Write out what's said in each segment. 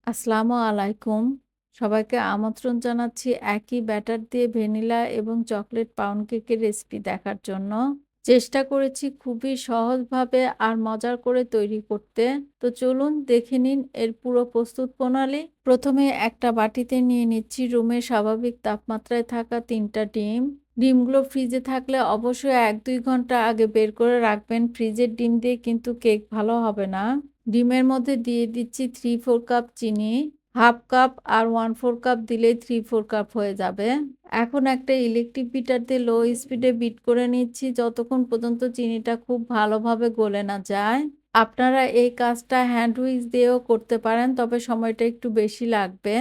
আসসালামু আলাইকুম। সবাইকে আমন্ত্রণ জানাচ্ছি একই ব্যাটার দিয়ে ভ্যানিলা এবং চকোলেট পাউন্ড কেকের রেসিপি দেখার জন্য। চেষ্টা করেছি খুবই সহজভাবে আর মজার করে তৈরি করতে। তো চলুন দেখে নিন এর পুরো প্রস্তুত প্রণালী। প্রথমে একটা বাটিতে নিয়ে নিচ্ছি রুমের স্বাভাবিক তাপমাত্রায় থাকা ৩ টা ডিম। ডিমগুলো ফ্রিজে থাকলে অবশ্যই ১-২ ঘন্টা আগে বের করে রাখবেন। ফ্রিজের ডিম দিয়ে কিন্তু কেক ভালো হবে না। ডিমের মধ্যে দিয়ে দিচ্ছি 3/4 কাপ চিনি, 1/2 কাপ আর 1/4 কাপ দিলেই 3/4 কাপ হয়ে যাবে। এখন একটা ইলেকট্রিক বিটার দিয়ে লো স্পিডে বিট করে নিচ্ছি যতক্ষণ পর্যন্ত চিনিটা খুব ভালোভাবে গলে না যায়। আপনারা এই কাজটা হ্যান্ড হুইস্ক দিয়েও করতে পারেন, তবে সময়টা একটু বেশি লাগবে।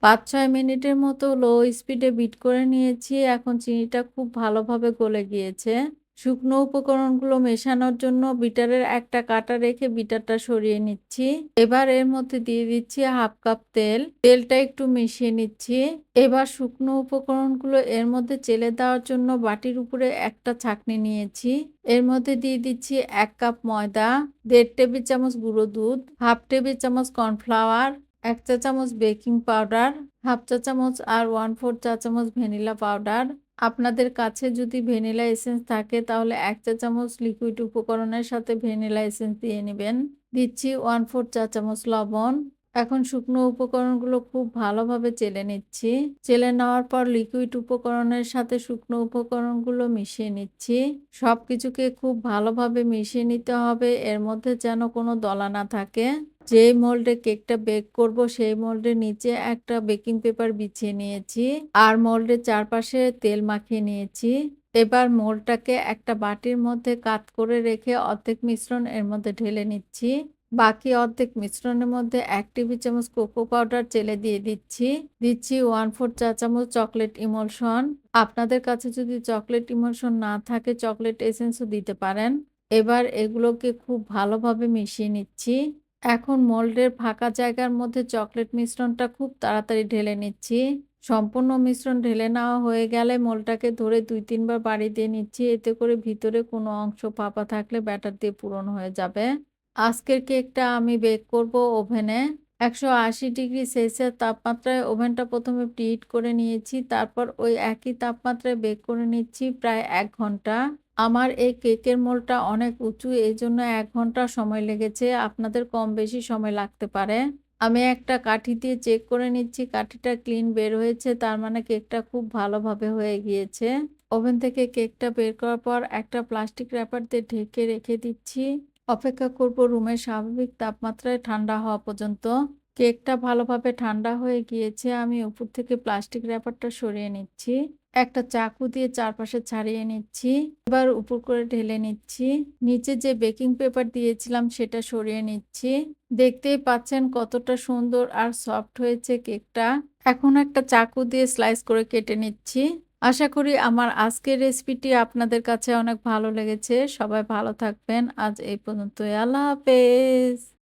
৫-৬ মিনিটের মতো লো স্পিডে বিট করে নিয়েছি। এখন চিনিটা খুব ভালোভাবে গলে গিয়েছে। শুকনো উপকরণগুলো মেশানোর জন্য বিটারের একটা কাঁটা রেখে বিটারটা সরিয়ে নিচ্ছি। এবার এর মধ্যে দিয়ে দিচ্ছি 1/2 কাপ তেল। তেলটা একটু মিশিয়ে নিচ্ছি। এবার শুকনো উপকরণগুলো এর মধ্যে চেলে দেওয়ার জন্য বাটির উপরে একটা ছাঁকনি নিয়েছি। এর মধ্যে দিয়ে দিচ্ছি ১ কাপ ময়দা, ১.৫ টেবিল চামচ গুঁড়ো দুধ, 1/2 টেবিল চামচ কর্নফ্লাওয়ার, ১ চা চামচ বেকিং পাউডার, 1/2 চা চামচ আর 1/4 চা চামচ ভ্যানিলা পাউডার। আপনাদের কাছে যদি ভ্যানিলা এসেন্স থাকে তাহলে ১ চা চামচ লিকুইড উপকরণের সাথে ভ্যানিলা এসেন্স দিয়ে নিবেন। দিচ্ছি 1/4 চা চামচ লবণ। এখন শুকনো উপকরণগুলো খুব ভালোভাবে চেলে নিচ্ছি। চেলে নেওয়ার পর লিকুইড উপকরণের সাথে শুকনো উপকরণগুলো মিশিয়ে নিচ্ছি। সবকিছুকে খুব ভালোভাবে মিশিয়ে নিতে হবে, এর মধ্যে যেন কোনো দলা না থাকে। যেই মোল্ডে কেকটা বেক করব সেই মোল্ডের নিচে একটা বেকিং পেপার বিছিয়ে নিয়েছি আর মোল্ডের চারপাশে তেল মাখিয়ে নিয়েছি। এবার মোল্ডটাকে একটা বাটির মধ্যে কাত করে রেখে অর্ধেক মিশ্রণ এর মধ্যে ঢেলে নিচ্ছি। বাকি অর্ধেক মিশ্রণের মধ্যে ১ টেবিল চামচ কোকো পাউডার চেলে দিয়ে দিচ্ছি। দিচ্ছি 1/4 চা চামচ চকলেট ইমলশন। আপনাদের কাছে যদি চকলেট ইমলশন না থাকে চকলেট এসেন্সও দিতে পারেন। এবার এগুলোকে খুব ভালোভাবে মিশিয়ে নিচ্ছি। এখন মোল্ডের ফাঁকা জায়গার মধ্যে চকলেট মিশ্রণটা খুব তাড়াতাড়ি ঢেলে নিচ্ছি। সম্পূর্ণ মিশ্রণ ঢেলে নেওয়া হয়ে গেলে মোল্ডটাকে ধরে ২-৩ বার বাড়ি দিয়ে নিচ্ছি। এতে করে ভিতরে কোনো অংশ ফাঁপা থাকলে ব্যাটার দিয়ে পূরণ হয়ে যাবে। আজকের কেকটা আমি বেক করব ওভেনে। ১৮০ ডিগ্রি সেলসিয়াস তাপমাত্রায় ওভেনটা প্রথমে প্রিহিট করে নিয়েছি। তারপর ওই একই তাপমাত্রায় বেক করে নিচ্ছি প্রায় ১ ঘন্টা। আমার এই কেকের মোল্ডটা অনেক উঁচু, এজন্য ১ ঘন্টা সময় লেগেছে। আপনাদের কম বেশি সময় লাগতে পারে। আমি একটা কাঠি দিয়ে চেক করে নিচ্ছি, কাঠিটা ক্লিন বের হয়েছে, তার মানে কেকটা খুব ভালোভাবে হয়ে গিয়েছে। ওভেন থেকে কেকটা বের করার পর একটা প্লাস্টিক র‍্যাপার দিয়ে ঢেকে রেখে দিচ্ছি। অপেক্ষা করব রুমের স্বাভাবিক তাপমাত্রায় ঠান্ডা হওয়া পর্যন্ত। কেকটা ভালোভাবে ঠান্ডা হয়ে গিয়েছে। আমি উপর থেকে প্লাস্টিক র‍্যাপারটা সরিয়ে নিচ্ছি। একটা চাকু দিয়ে চারপাশে ছাড়িয়ে নিচ্ছি। এবার উপর করে ঢেলে নিচ্ছি। নিচে যে বেকিং পেপার দিয়েছিলাম সেটা সরিয়ে নিচ্ছি। দেখতেই পাচ্ছেন কতটা সুন্দর আর সফট হয়েছে কেকটা। এখন একটা চাকু দিয়ে স্লাইস করে কেটে নিচ্ছি। আশা করি আমার আজকের রেসিপিটি আপনাদের কাছে অনেক ভালো লেগেছে। সবাই ভালো থাকবেন। আজ এই পর্যন্তই। আল্লাহ হাফেজ।